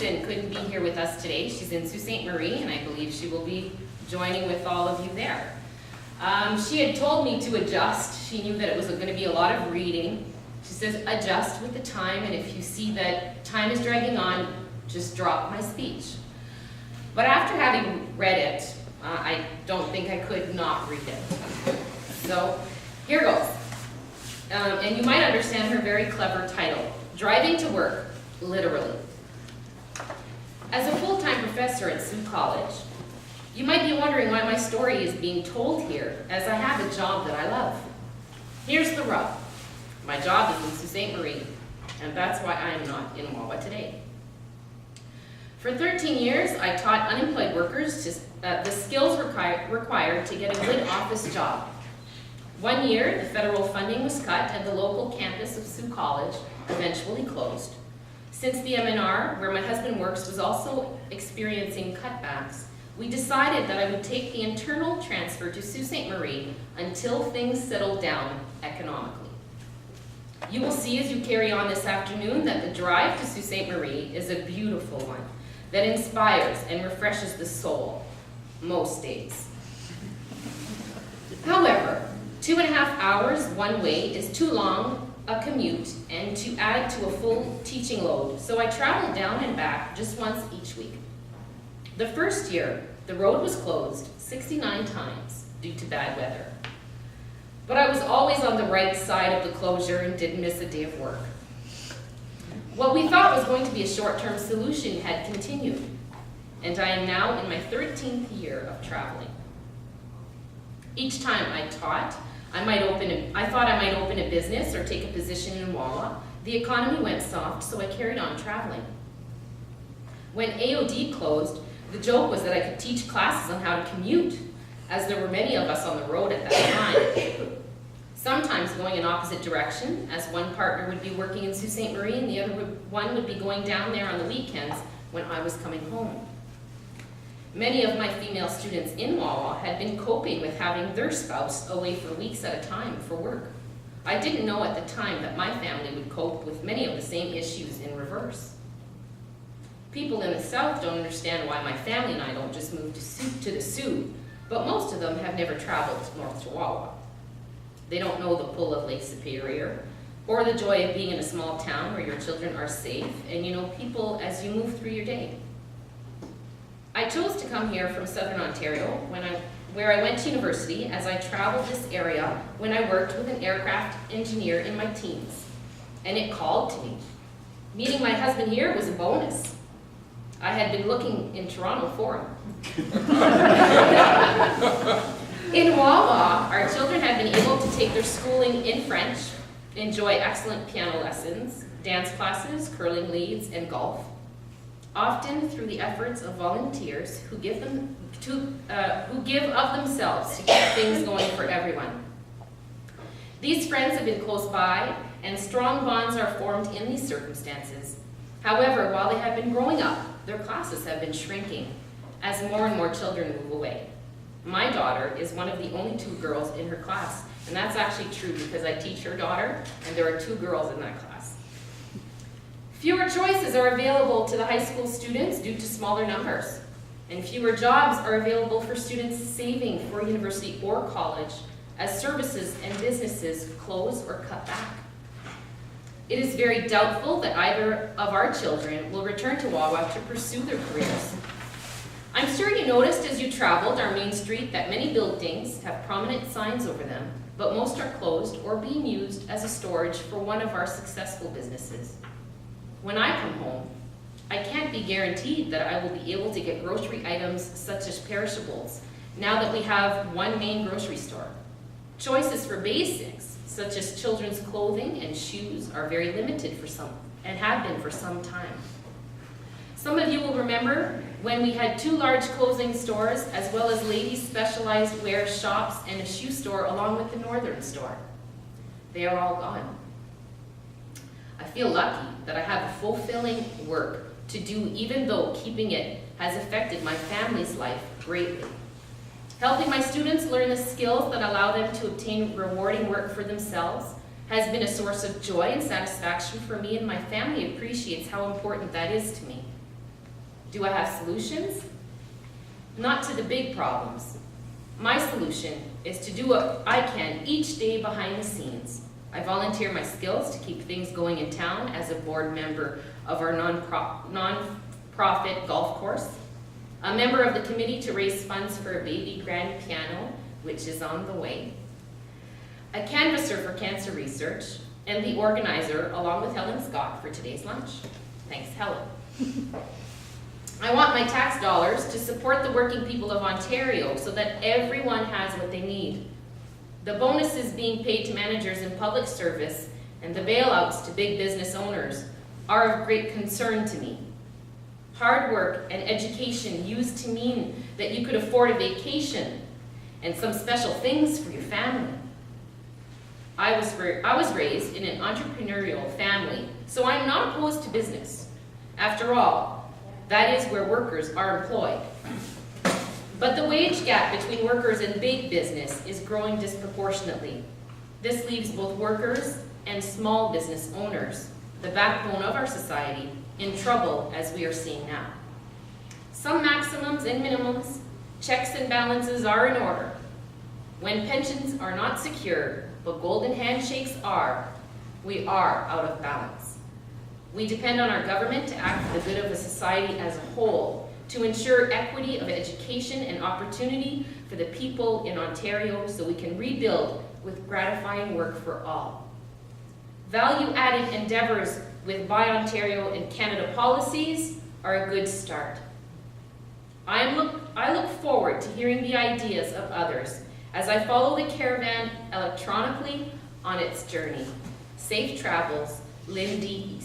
Eason couldn't be here with us today. She's in Sault Ste. Marie, and I believe she will be joining with all of you there. She had told me to adjust. She knew that it was going to be a lot of reading. She says, adjust with the time, and if you see that time is dragging on, just drop my speech. But after having read it, I don't think I could not read it. So here goes. And you might understand her very clever title, Driving to Work, Literally. As a full-time professor at Sault College, you might be wondering why my story is being told here, as I have a job that I love. Here's the rub. My job is in Sault Ste. Marie, and that's why I am not in Wawa today. For 13 years, I taught unemployed workers the skills required to get a good office job. 1 year, the federal funding was cut and the local campus of Sault College eventually closed. Since the MNR, where my husband works, was also experiencing cutbacks, we decided that I would take the internal transfer to Sault Ste. Marie until things settled down economically. You will see as you carry on this afternoon that the drive to Sault Ste. Marie is a beautiful one that inspires and refreshes the soul most days. However, 2.5 hours one way is too long a commute and to add to a full teaching load, so I traveled down and back just once each week. The first year, the road was closed 69 times due to bad weather. But I was always on the right side of the closure and didn't miss a day of work. What we thought was going to be a short-term solution had continued, and I am now in my 13th year of traveling. Each time I taught, I thought I might open a business or take a position in Wawa. The economy went soft, so I carried on traveling. When AOD closed, the joke was that I could teach classes on how to commute, as there were many of us on the road at that time. Sometimes going in opposite direction, as one partner would be working in Sault Ste. Marie and the other one would be going down there on the weekends when I was coming home. Many of my female students in Wawa had been coping with having their spouse away for weeks at a time for work. I didn't know at the time that my family would cope with many of the same issues in reverse. People in the South don't understand why my family and I don't just move to the Soo, but most of them have never traveled north to Wawa. They don't know the pull of Lake Superior, or the joy of being in a small town where your children are safe and you know people as you move through your day. I chose to come here from Southern Ontario where I went to university, as I traveled this area when I worked with an aircraft engineer in my teens, and it called to me. Meeting my husband here was a bonus. I had been looking in Toronto for him. In Wawa, our children had been able to take their schooling in French, enjoy excellent piano lessons, dance classes, curling leads, and golf, often through the efforts of volunteers who give of themselves to keep things going for everyone. These friends have been close by, and strong bonds are formed in these circumstances. However, while they have been growing up, their classes have been shrinking as more and more children move away. My daughter is one of the only 2 girls in her class, and that's actually true because I teach her daughter, and there are 2 girls in that class. Fewer choices are available to the high school students due to smaller numbers, and fewer jobs are available for students saving for university or college as services and businesses close or cut back. It is very doubtful that either of our children will return to Wawa to pursue their careers. I'm sure you noticed as you traveled our main street that many buildings have prominent signs over them, but most are closed or being used as a storage for one of our successful businesses. When I come home, I can't be guaranteed that I will be able to get grocery items such as perishables, now that we have one main grocery store. Choices for basics, such as children's clothing and shoes, are very limited for some, and have been for some time. Some of you will remember when we had 2 large clothing stores, as well as ladies' specialized wear shops and a shoe store along with the northern store. They are all gone. I feel lucky that I have a fulfilling work to do, even though keeping it has affected my family's life greatly. Helping my students learn the skills that allow them to obtain rewarding work for themselves has been a source of joy and satisfaction for me, and my family appreciates how important that is to me. Do I have solutions? Not to the big problems. My solution is to do what I can each day behind the scenes. I volunteer my skills to keep things going in town as a board member of our non-profit golf course, a member of the committee to raise funds for a baby grand piano, which is on the way, a canvasser for cancer research, and the organizer, along with Helen Scott, for today's lunch. Thanks, Helen. I want my tax dollars to support the working people of Ontario so that everyone has what they need. The bonuses being paid to managers in public service and the bailouts to big business owners are of great concern to me. Hard work and education used to mean that you could afford a vacation and some special things for your family. I was raised in an entrepreneurial family, so I'm not opposed to business. After all, that is where workers are employed. But the wage gap between workers and big business is growing disproportionately. This leaves both workers and small business owners, the backbone of our society, in trouble as we are seeing now. Some maximums and minimums, checks and balances are in order. When pensions are not secure, but golden handshakes are, we are out of balance. We depend on our government to act for the good of the society as a whole, to ensure equity of education and opportunity for the people in Ontario so we can rebuild with gratifying work for all. Value-added endeavors with Buy Ontario and Canada policies are a good start. I look forward to hearing the ideas of others as I follow the caravan electronically on its journey. Safe travels, Lynn Dee Eason.